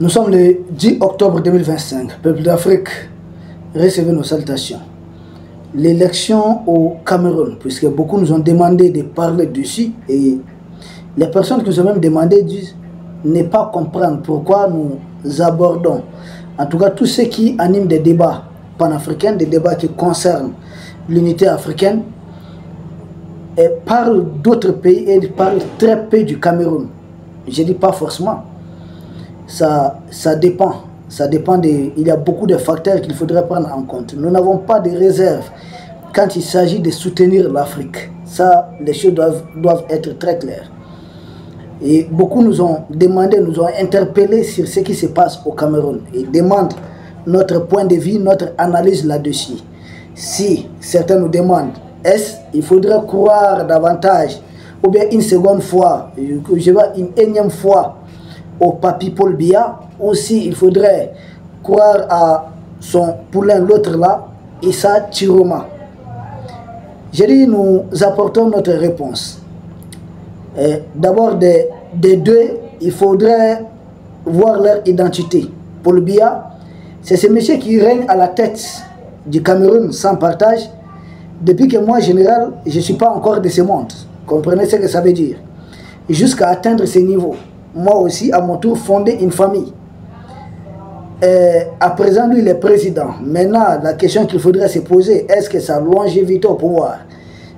Nous sommes le 10 octobre 2025. Peuple d'Afrique, recevez nos salutations. L'élection au Cameroun, puisque beaucoup nous ont demandé de parler dessus, et les personnes qui nous ont même demandé disent ne pas comprendre pourquoi nous abordons, en tout cas tout ce qui anime des débats panafricains, des débats qui concernent l'unité africaine, et parlent d'autres pays et parlent très peu du Cameroun. Je ne dis pas forcément. Ça dépend. Ça dépend il y a beaucoup de facteurs qu'il faudrait prendre en compte. Nous n'avons pas de réserve quand il s'agit de soutenir l'Afrique. Ça, les choses doivent être très claires. Et beaucoup nous ont demandé, nous ont interpellés sur ce qui se passe au Cameroun. Ils demandent notre point de vue, notre analyse là-dessus. Si certains nous demandent, est-ce qu'il faudrait croire davantage, ou bien une seconde fois, je vois une énième fois, au Papi Paul Biya, ou si il faudrait croire à son poulain, l'autre là, Issa Chiroma. J'ai dit, nous apportons notre réponse. D'abord, des deux, il faudrait voir leur identité. Paul Biya, c'est ce monsieur qui règne à la tête du Cameroun sans partage. Depuis que moi, général, je ne suis pas encore de ce monde. Comprenez ce que ça veut dire. Jusqu'à atteindre ce niveau. Moi aussi, à mon tour, fonder une famille. À présent, lui, il est président. Maintenant, la question qu'il faudrait se poser, est-ce que sa longévité au pouvoir,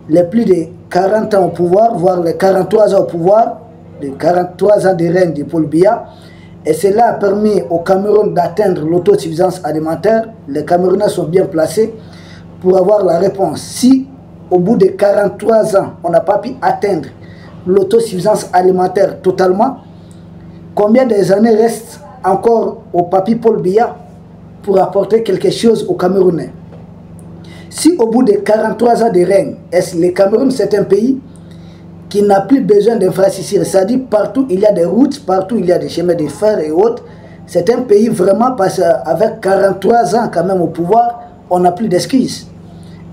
les plus de 40 ans au pouvoir, voire les 43 ans au pouvoir, les 43 ans de règne de Paul Biya, et cela a permis au Cameroun d'atteindre l'autosuffisance alimentaire. Les Camerounais sont bien placés pour avoir la réponse. Si, au bout de 43 ans, on n'a pas pu atteindre l'autosuffisance alimentaire totalement, combien des années restent encore au Papi Paul Biya pour apporter quelque chose aux Camerounais? Si au bout de 43 ans de règne, est-ce le Cameroun, c'est un pays qui n'a plus besoin d'infrastructures, c'est-à-dire partout il y a des routes, partout il y a des chemins de fer et autres, c'est un pays vraiment, parce qu'avec 43 ans quand même au pouvoir, on n'a plus d'excuses.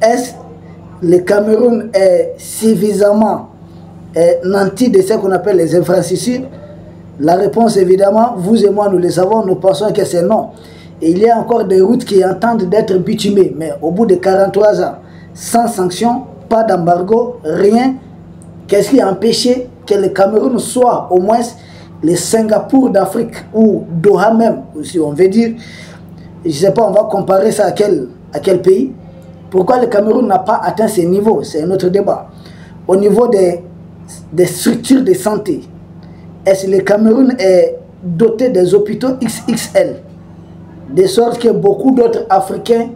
Est-ce le Cameroun est suffisamment nanti de ce qu'on appelle les infrastructures? La réponse, évidemment, vous et moi, nous le savons, nous pensons que c'est non. Et il y a encore des routes qui entendent d'être bitumées, mais au bout de 43 ans, sans sanction, pas d'embargo, rien, qu'est-ce qui a empêché que le Cameroun soit au moins le Singapour d'Afrique, ou Doha même, si on veut dire, je ne sais pas, on va comparer ça à quel pays? Pourquoi le Cameroun n'a pas atteint ce niveau? C'est un autre débat. Au niveau des structures de santé, est-ce que le Cameroun est doté des hôpitaux XXL, de sorte que beaucoup d'autres Africains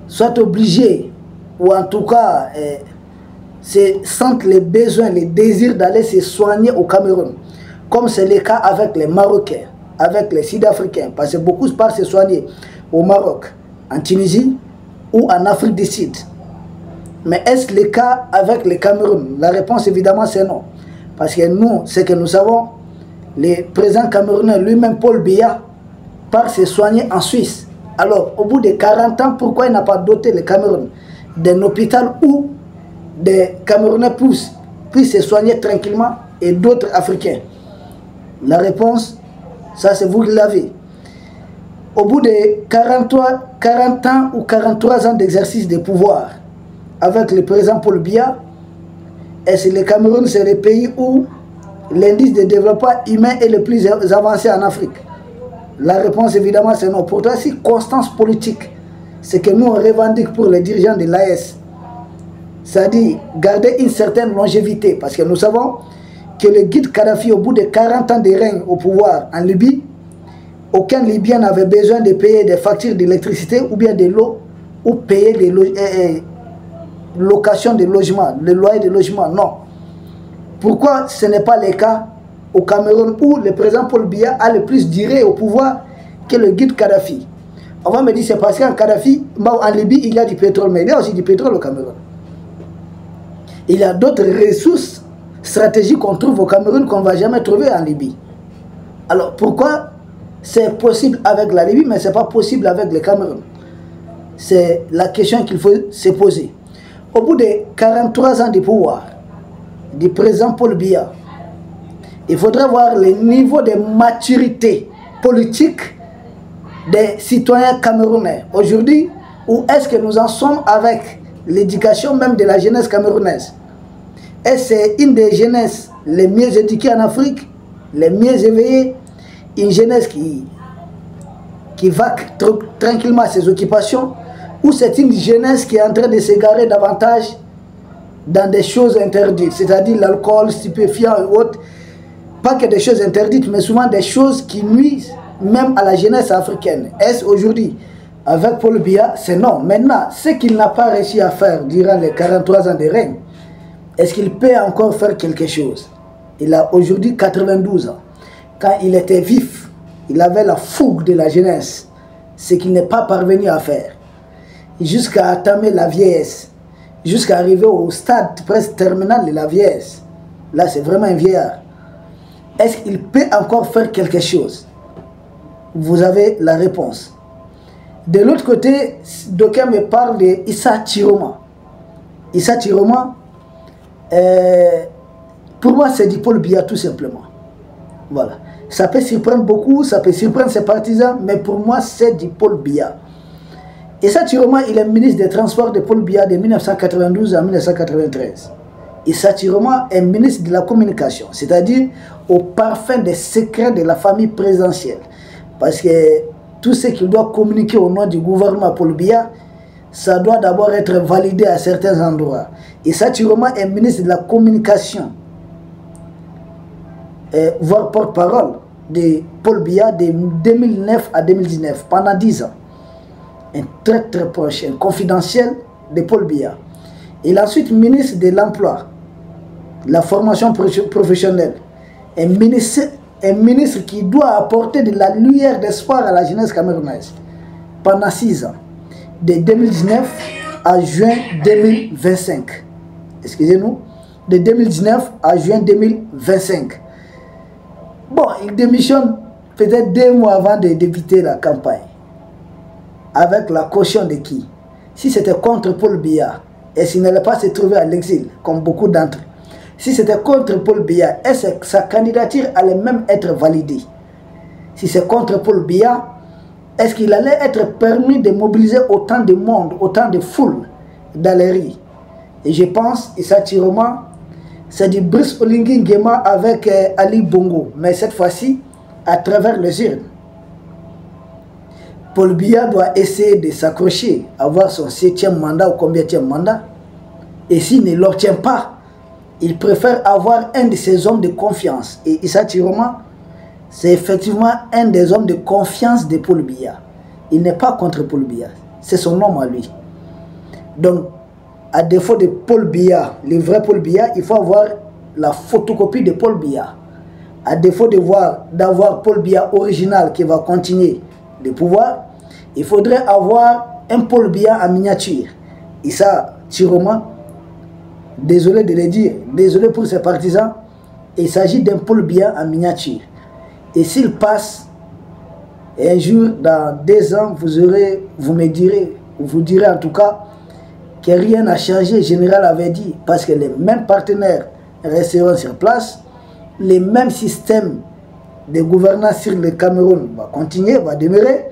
soient obligés, ou en tout cas sentent les besoins, les désirs d'aller se soigner au Cameroun, comme c'est le cas avec les Marocains, avec les Sud-Africains, parce que beaucoup partent se soigner au Maroc, en Tunisie ou en Afrique du Sud. Mais est-ce le cas avec le Cameroun? La réponse évidemment c'est non. Parce que nous, ce que nous savons, le président camerounais lui-même, Paul Biya, part se soigner en Suisse. Alors, au bout de 40 ans, pourquoi il n'a pas doté le Cameroun d'un hôpital où des Camerounais puissent se soigner tranquillement et d'autres Africains? La réponse, ça c'est vous qui l'avez. Au bout de 40 ans ou 43 ans d'exercice de pouvoir avec le président Paul Biya, est-ce que le Cameroun, c'est le pays où l'indice de développement humain est le plus avancé en Afrique? La réponse, évidemment, c'est non. Pourtant, si constance politique, c'est que nous, on revendique pour les dirigeants de l'AES, c'est-à-dire garder une certaine longévité, parce que nous savons que le guide Kadhafi, au bout de 40 ans de règne au pouvoir en Libye, aucun Libyen n'avait besoin de payer des factures d'électricité ou bien de l'eau, ou payer des location de logement, le loyer de logement, non. Pourquoi ce n'est pas le cas au Cameroun où le président Paul Biya a le plus duré au pouvoir que le guide Kadhafi? On va me dire c'est parce qu'en Kadhafi, en Libye, il y a du pétrole, mais il y a aussi du pétrole au Cameroun. Il y a d'autres ressources stratégiques qu'on trouve au Cameroun qu'on ne va jamais trouver en Libye. Alors pourquoi c'est possible avec la Libye, mais ce n'est pas possible avec le Cameroun? C'est la question qu'il faut se poser. Au bout de 43 ans de pouvoir du président Paul Biya, il faudrait voir le niveau de maturité politique des citoyens camerounais. Aujourd'hui, où est-ce que nous en sommes avec l'éducation même de la jeunesse camerounaise? Et c'est une des jeunesses les mieux éduquées en Afrique, les mieux éveillées, une jeunesse qui vaque tranquillement à ses occupations, ou c'est une jeunesse qui est en train de s'égarer davantage dans des choses interdites, c'est-à-dire l'alcool, stupéfiants et autres. Pas que des choses interdites, mais souvent des choses qui nuisent même à la jeunesse africaine. Est-ce aujourd'hui, avec Paul Biya? C'est non. Maintenant, ce qu'il n'a pas réussi à faire durant les 43 ans de règne, est-ce qu'il peut encore faire quelque chose? Il a aujourd'hui 92 ans. Quand il était vif, il avait la fougue de la jeunesse, ce qu'il n'est pas parvenu à faire, jusqu'à attamer la vieillesse, jusqu'à arriver au stade presque terminal de la vieillesse. Là, c'est vraiment un vieillard. Est-ce qu'il peut encore faire quelque chose? Vous avez la réponse. De l'autre côté, d'aucuns me parlent d'Issa Chiroma. Issa Chiroma, pour moi, c'est du Paul Biya tout simplement. Voilà. Ça peut surprendre beaucoup, ça peut surprendre ses partisans, mais pour moi, c'est du Paul Biya. Issa Chiroma, il est ministre des Transports de Paul Biya de 1992 à 1993. Issa Chiroma est ministre de la Communication, c'est-à-dire au parfum des secrets de la famille présidentielle. Parce que tout ce qu'il doit communiquer au nom du gouvernement Paul Biya, ça doit d'abord être validé à certains endroits. Issa Chiroma est ministre de la Communication, voire porte-parole de Paul Biya de 2009 à 2019, pendant 10 ans. Un très très proche, un confidentiel de Paul Biya. Il est ensuite ministre de l'Emploi, la formation professionnelle. Un ministre qui doit apporter de la lumière d'espoir à la jeunesse camerounaise pendant 6 ans, de 2019 à juin 2025. Excusez-nous, de 2019 à juin 2025. Bon, il démissionne peut-être 2 mois avant de débuter la campagne. Avec la caution de qui? Si c'était contre Paul Biya, et s'il n'allait pas se trouver à l'exil, comme beaucoup d'entre eux, si c'était contre Paul Biya, est-ce que sa candidature allait même être validée? Si c'est contre Paul Biya, est-ce qu'il allait être permis de mobiliser autant de monde, autant de foules dans les rues? Et je pense, Issa Chiroma, c'est du Brice Oligui Nguema avec Ali Bongo, mais cette fois-ci, à travers les urnes. Paul Biya doit essayer de s'accrocher, avoir son 7e mandat ou combienième mandat. Et s'il ne l'obtient pas, il préfère avoir un de ses hommes de confiance. Et Issa Chiroma, c'est effectivement un des hommes de confiance de Paul Biya. Il n'est pas contre Paul Biya, c'est son homme à lui. Donc, à défaut de Paul Biya, le vrai Paul Biya, il faut avoir la photocopie de Paul Biya. À défaut d'avoir Paul Biya original qui va continuer le pouvoir, il faudrait avoir un Paul Biya en miniature. Issa Chiroma, désolé de le dire, désolé pour ses partisans, il s'agit d'un Paul Biya en miniature. Et s'il passe, un jour, dans 2 ans, vous me direz, vous direz en tout cas, que rien n'a changé, le général avait dit, parce que les mêmes partenaires resteront sur place, les mêmes systèmes de gouvernance sur le Cameroun va continuer, va demeurer,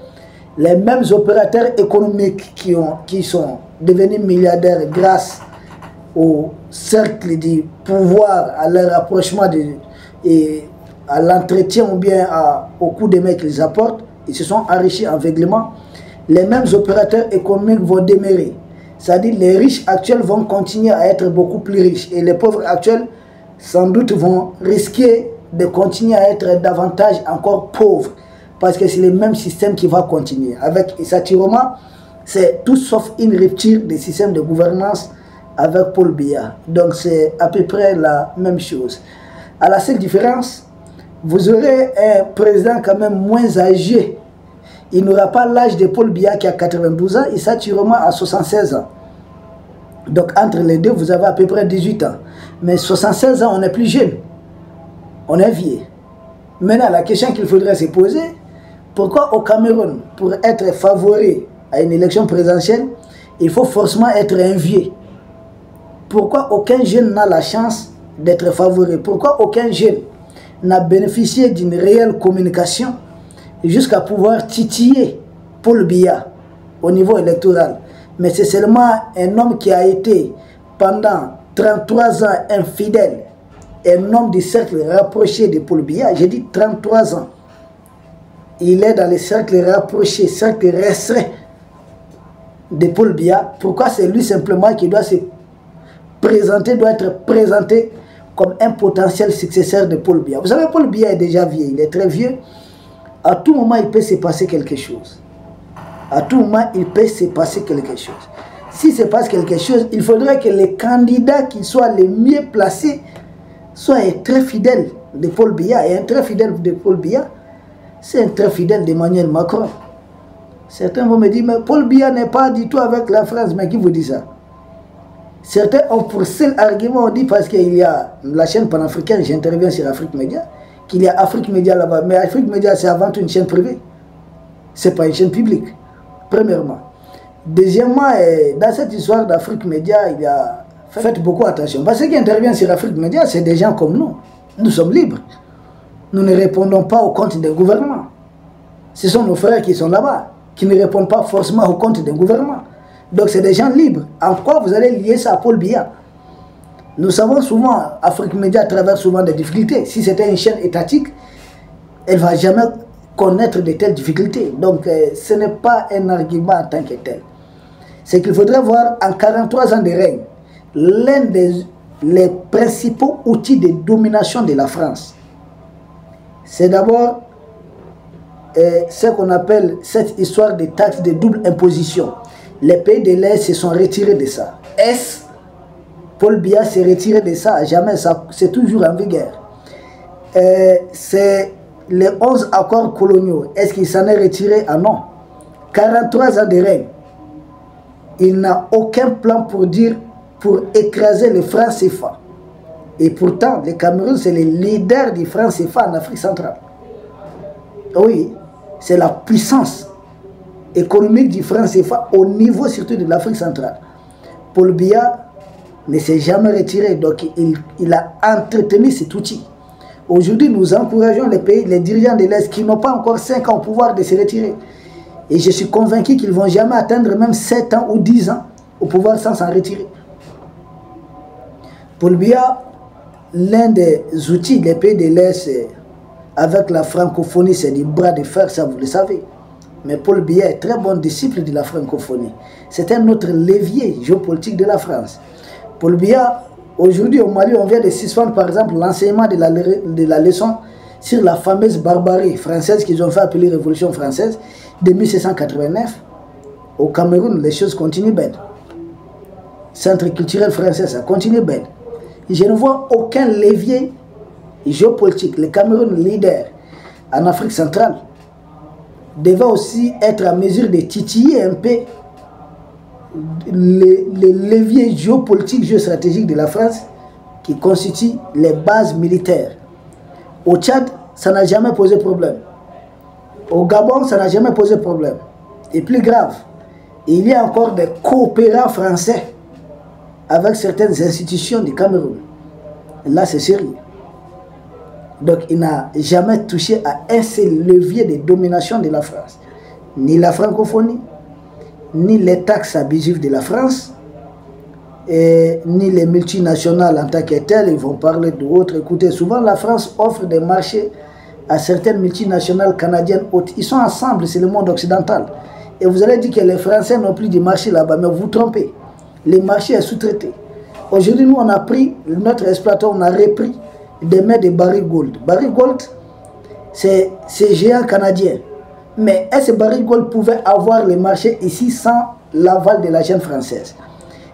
les mêmes opérateurs économiques qui sont devenus milliardaires grâce au cercle du pouvoir, à leur rapprochement et à l'entretien ou bien au coup de main qu'ils apportent, ils se sont enrichis aveuglément. Les mêmes opérateurs économiques vont demeurer. C'est-à-dire les riches actuels vont continuer à être beaucoup plus riches et les pauvres actuels sans doute vont risquer de continuer à être davantage encore pauvres parce que c'est le même système qui va continuer. Avec Issa Chiroma, c'est tout sauf une rupture des systèmes de gouvernance avec Paul Biya. Donc c'est à peu près la même chose. À la seule différence, vous aurez un président quand même moins âgé. Il n'aura pas l'âge de Paul Biya qui a 92 ans, Issa Chiroma a 76 ans. Donc entre les deux, vous avez à peu près 18 ans. Mais 76 ans, on est plus jeune. On est vieux. Maintenant, la question qu'il faudrait se poser, pourquoi au Cameroun, pour être favori à une élection présidentielle, il faut forcément être un vieux? Pourquoi aucun jeune n'a la chance d'être favori? Pourquoi aucun jeune n'a bénéficié d'une réelle communication, jusqu'à pouvoir titiller Paul Biya au niveau électoral. Mais c'est seulement un homme qui a été pendant 33 ans infidèle, un homme du cercle rapproché de Paul Biya. J'ai dit 33 ans. Il est dans les cercles rapprochés, cercles restreints de Paul Biya. Pourquoi c'est lui simplement qui doit se présenter, doit être présenté comme un potentiel successeur de Paul Biya? Vous savez, Paul Biya est déjà vieux, il est très vieux. À tout moment, il peut se passer quelque chose. À tout moment, il peut se passer quelque chose. Si se passe quelque chose, il faudrait que les candidats qui soient les mieux placés soient très fidèles de Paul Biya. Et un très fidèle de Paul Biya, c'est un très fidèle d'Emmanuel Macron. Certains vont me dire, mais Paul Biya n'est pas du tout avec la France. Mais qui vous dit ça? Certains ont pour seul argument, on dit parce qu'il y a la chaîne panafricaine, j'interviens sur Afrique Média, qu'il y a Afrique Média là-bas. Mais Afrique Média, c'est avant tout une chaîne privée. Ce n'est pas une chaîne publique, premièrement. Deuxièmement, dans cette histoire d'Afrique Média, il y a... Faites beaucoup attention. Parce que ceux qui interviennent sur Afrique Média, c'est des gens comme nous. Nous sommes libres. Nous ne répondons pas aux comptes des gouvernements. Ce sont nos frères qui sont là-bas, qui ne répondent pas forcément aux comptes des gouvernements. Donc c'est des gens libres. En quoi vous allez lier ça à Paul Biya? Nous savons souvent, Afrique Média traverse souvent des difficultés. Si c'était une chaîne étatique, elle ne va jamais connaître de telles difficultés. Donc ce n'est pas un argument en tant que tel. C'est qu'il faudrait voir en 43 ans de règne, l'un des principaux outils de domination de la France. C'est d'abord ce qu'on appelle cette histoire de taxes de double imposition. Les pays de l'Est se sont retirés de ça. Est-ce Paul Biya s'est retiré de ça? Jamais, c'est toujours en vigueur. C'est les 11 accords coloniaux. Est-ce qu'il s'en est retiré? Ah non. 43 ans de règne. Il n'a aucun plan pour écraser le franc CFA. Et pourtant, le Cameroun, c'est le leader du franc CFA en Afrique centrale. Oui, c'est la puissance économique du franc CFA au niveau surtout de l'Afrique centrale. Paul Biya ne s'est jamais retiré, donc il a entretenu cet outil. Aujourd'hui, nous encourageons les pays, les dirigeants de l'Est qui n'ont pas encore 5 ans au pouvoir de se retirer. Et je suis convaincu qu'ils ne vont jamais atteindre même 7 ans ou 10 ans au pouvoir sans s'en retirer. Paul Biya, l'un des outils des pays de l'Est avec la francophonie, c'est du bras de fer, ça vous le savez. Mais Paul Biya est très bon disciple de la francophonie. C'est un autre levier géopolitique de la France. Paul Biya, aujourd'hui au Mali, on vient de suspendre par exemple l'enseignement de la leçon sur la fameuse barbarie française qu'ils ont fait appeler Révolution française de 1789. Au Cameroun, les choses continuent belles. Centre culturel français, ça continue belle. Je ne vois aucun levier géopolitique. Le Cameroun, leader en Afrique centrale, devait aussi être en mesure de titiller un peu les leviers géopolitiques, géostratégiques de la France qui constituent les bases militaires. Au Tchad, ça n'a jamais posé problème. Au Gabon, ça n'a jamais posé problème. Et plus grave, il y a encore des coopérants français avec certaines institutions du Cameroun. Là, c'est sérieux. Donc, il n'a jamais touché à un seul levier de domination de la France. Ni la francophonie, ni les taxes abusives de la France, et ni les multinationales en tant que telles. Ils vont parler d'autres. Écoutez, souvent la France offre des marchés à certaines multinationales canadiennes hautes. Ils sont ensemble, c'est le monde occidental. Et vous allez dire que les Français n'ont plus de marché là-bas, mais vous vous trompez. Les marchés sont sous-traités. Aujourd'hui, nous, on a pris, notre exploitant, on a repris des mains de Barrick Gold. Barrick Gold, c'est géant canadien. Mais est-ce que Barrick Gold pouvait avoir les marchés ici sans l'aval de la chaîne française?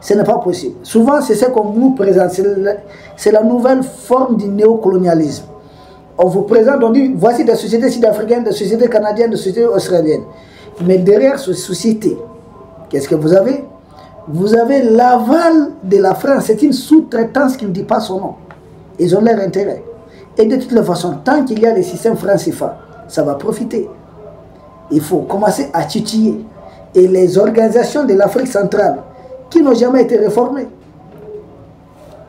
Ce n'est pas possible. Souvent, c'est ce qu'on nous présente. C'est la nouvelle forme du néocolonialisme. On vous présente, on dit, voici des sociétés sud-africaines, des sociétés canadiennes, des sociétés australiennes. Mais derrière ces sociétés, qu'est-ce que vous avez? Vous avez l'aval de la France. C'est une sous-traitance qui ne dit pas son nom. Ils ont leur intérêt. Et de toutes les façons, tant qu'il y a le système franc-CFA, ça va profiter. Il faut commencer à titiller. Et les organisations de l'Afrique centrale, qui n'ont jamais été réformées,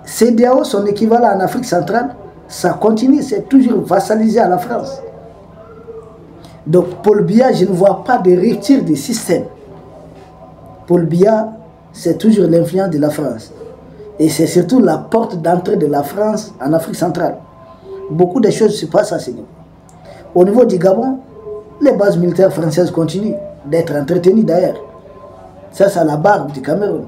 CEDEAO, son équivalent en Afrique centrale, ça continue, c'est toujours vassalisé à la France. Donc Paul Biya, je ne vois pas de rupture du système. Paul Biya, c'est toujours l'influence de la France. Et c'est surtout la porte d'entrée de la France en Afrique centrale. Beaucoup de choses se passent à ce niveau. Au niveau du Gabon, les bases militaires françaises continuent d'être entretenues d'ailleurs. Ça, c'est la barbe du Cameroun.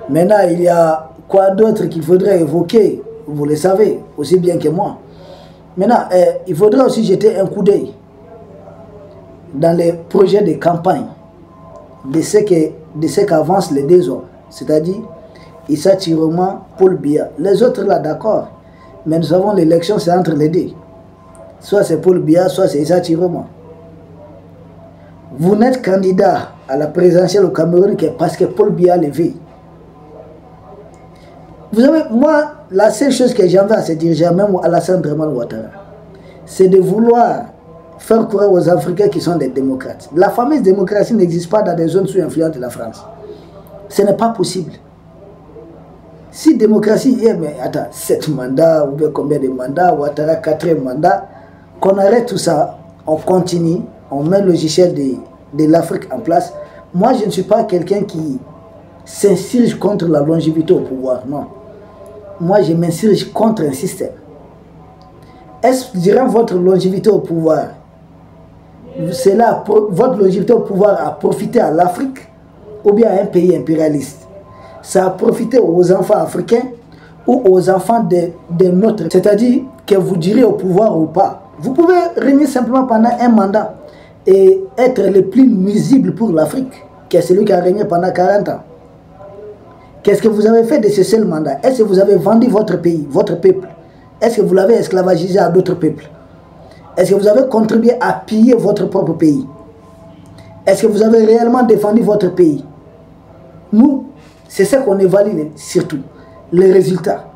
Maintenant, il y a quoi d'autre qu'il faudrait évoquer? Vous le savez aussi bien que moi. Maintenant, il faudrait aussi jeter un coup d'œil dans les projets de campagne de ce qu'avancent les deux hommes, c'est-à-dire Issa Chiroma, Paul Biya. Les autres là, d'accord, mais nous savons l'élection c'est entre les deux. Soit c'est Paul Biya, soit c'est Issa Chiroma. Vous n'êtes candidat à la présidentielle au Cameroun que parce que Paul Biya le veut. Vous savez, moi, la seule chose que j'en veux à ce dirigeant, même à Alassane Dramane Ouattara, c'est de vouloir faire croire aux Africains qui sont des démocrates. La fameuse démocratie n'existe pas dans des zones sous influence de la France. Ce n'est pas possible. Si démocratie est, mais attends, 7 mandats, ou bien combien de mandats, Ouattara 4e mandat, qu'on arrête tout ça, on continue, on met le logiciel de l'Afrique en place. Moi, je ne suis pas quelqu'un qui s'insurge contre la longévité au pouvoir, non. Moi, je m'insurge contre un système. Est-ce, durant votre longévité au pouvoir, votre longévité au pouvoir a profité à l'Afrique ou bien à un pays impérialiste? Ça a profité aux enfants africains ou aux enfants de notre... C'est-à-dire que vous direz au pouvoir ou pas. Vous pouvez régner simplement pendant un mandat et être le plus nuisible pour l'Afrique que celui qui a régné pendant 40 ans. Qu'est-ce que vous avez fait de ce seul mandat? Est-ce que vous avez vendu votre pays, votre peuple? Est-ce que vous l'avez esclavagisé à d'autres peuples? Est-ce que vous avez contribué à piller votre propre pays? Est-ce que vous avez réellement défendu votre pays? Nous, c'est ça qu'on évalue surtout, les résultats.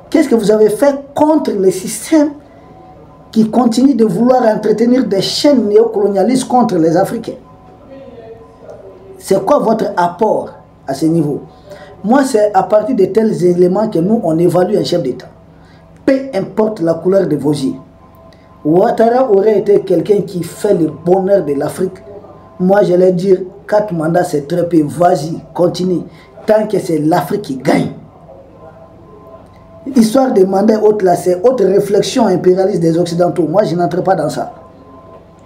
Qu'est-ce que vous avez fait contre le système qui continue de vouloir entretenir des chaînes néocolonialistes contre les Africains? C'est quoi votre apport à ce niveau? Moi, c'est à partir de tels éléments que nous, on évalue un chef d'État. Peu importe la couleur de vos yeux. Ouattara aurait été quelqu'un qui fait le bonheur de l'Afrique. Moi, j'allais dire, 4 mandats, c'est très peu. Vas-y, continue. Tant que c'est l'Afrique qui gagne. Histoire de mandats autres là, c'est autre réflexion impérialiste des Occidentaux. Moi, je n'entre pas dans ça.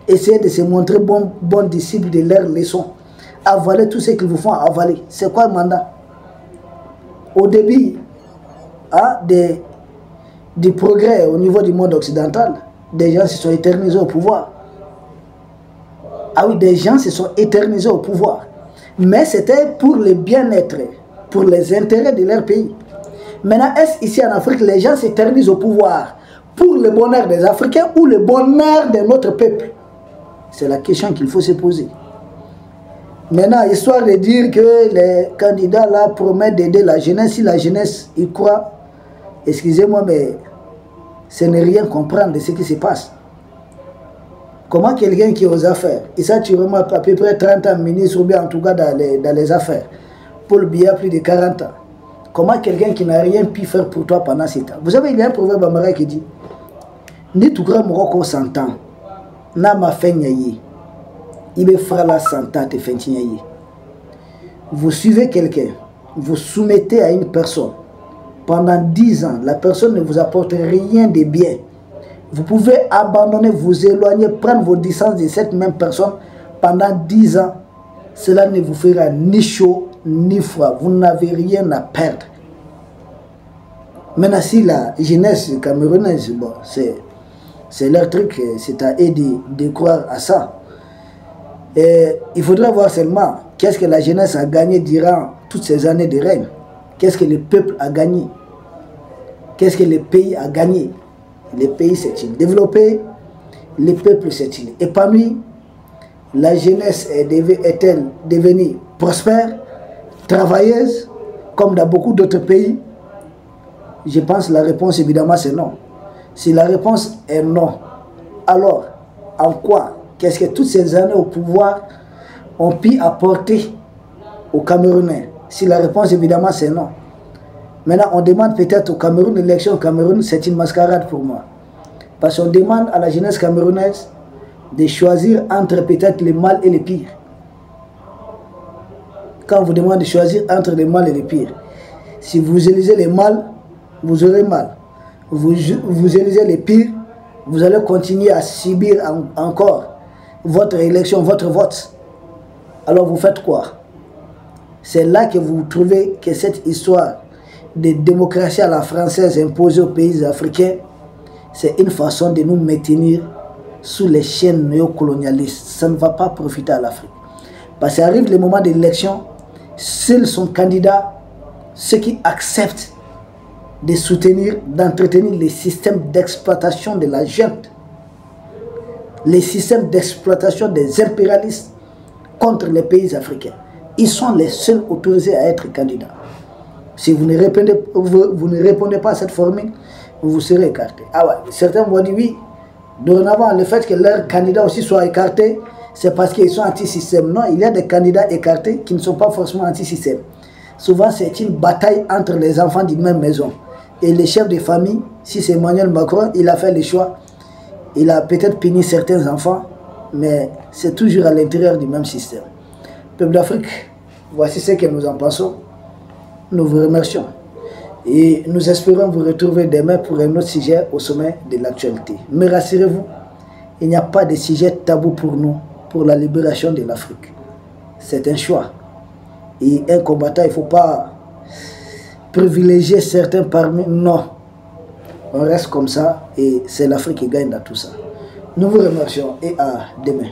Essayez de se montrer bon disciple de leurs leçons. Avaler tout ce qu'ils vous font avaler. C'est quoi le mandat? Au début du progrès au niveau du monde occidental, des gens se sont éternisés au pouvoir. Ah oui, des gens se sont éternisés au pouvoir. Mais c'était pour le bien-être, pour les intérêts de leur pays. Maintenant, est-ce ici en Afrique, les gens s'éternisent au pouvoir pour le bonheur des Africains ou le bonheur de notre peuple? C'est la question qu'il faut se poser. Maintenant, histoire de dire que les candidats là promettent d'aider la jeunesse, si la jeunesse y croit, excusez-moi, mais ce n'est rien comprendre de ce qui se passe. Comment quelqu'un qui est aux affaires, et ça tu remarques à peu près 30 ans ministre ou bien en tout cas dans les affaires, Paul Biya plus de 40 ans, comment quelqu'un qui n'a rien pu faire pour toi pendant ces temps? Vous savez, il y a un proverbe américain qui dit ni tout grand moroko s'entend, n'a ma fait nyaye. Vous suivez quelqu'un, vous soumettez à une personne pendant 10 ans, la personne ne vous apporte rien de bien. Vous pouvez abandonner, vous éloigner, prendre vos distances de cette même personne pendant 10 ans. Cela ne vous fera ni chaud ni froid. Vous n'avez rien à perdre. Maintenant, si la jeunesse camerounaise, bon, c'est leur truc, c'est à eux de croire à ça. Et il faudrait voir seulement qu'est-ce que la jeunesse a gagné durant toutes ces années de règne. Qu'est-ce que le peuple a gagné? Qu'est-ce que le pays a gagné? Le pays s'est-il développé? Le peuple s'est-il épanoui? La jeunesse est-elle devenue prospère, travailleuse, comme dans beaucoup d'autres pays? Je pense que la réponse évidemment c'est non. Si la réponse est non, alors en quoi? Qu'est-ce que toutes ces années au pouvoir ont pu apporter aux Camerounais? Si la réponse évidemment c'est non. Maintenant on demande peut-être au Cameroun, l'élection au Cameroun c'est une mascarade pour moi. Parce qu'on demande à la jeunesse camerounaise de choisir entre peut-être le mal et le pire. Quand on vous demande de choisir entre le mal et le pire, si vous élisez le mal, vous aurez mal. Vous élisez le pire, vous allez continuer à subir encore votre élection, votre vote. Alors vous faites quoi? C'est là que vous trouvez que cette histoire de démocratie à la française imposée aux pays africains, c'est une façon de nous maintenir sous les chaînes néocolonialistes. Ça ne va pas profiter à l'Afrique. Parce qu'arrive le moment de l'élection, s'ils sont candidats, ceux qui acceptent de soutenir, d'entretenir les systèmes d'exploitation de la junte, les systèmes d'exploitation des impérialistes contre les pays africains. Ils sont les seuls autorisés à être candidats. Si vous ne répondez pas à cette formule, vous serez écarté. Ah ouais, certains vont dire oui, dorénavant, le fait que leurs candidats aussi soient écartés, c'est parce qu'ils sont anti-système. Non, il y a des candidats écartés qui ne sont pas forcément anti-système. Souvent, c'est une bataille entre les enfants d'une même maison. Et les chefs de famille, si c'est Emmanuel Macron, il a fait le choix. Il a peut-être puni certains enfants, mais c'est toujours à l'intérieur du même système. Peuple d'Afrique, voici ce que nous en pensons. Nous vous remercions. Et nous espérons vous retrouver demain pour un autre sujet au sommet de l'actualité. Mais rassurez-vous, il n'y a pas de sujet tabou pour nous, pour la libération de l'Afrique. C'est un choix. Et un combattant, il ne faut pas privilégier certains parmi nous. Non. On reste comme ça et c'est l'Afrique qui gagne dans tout ça. Nous vous remercions et à demain.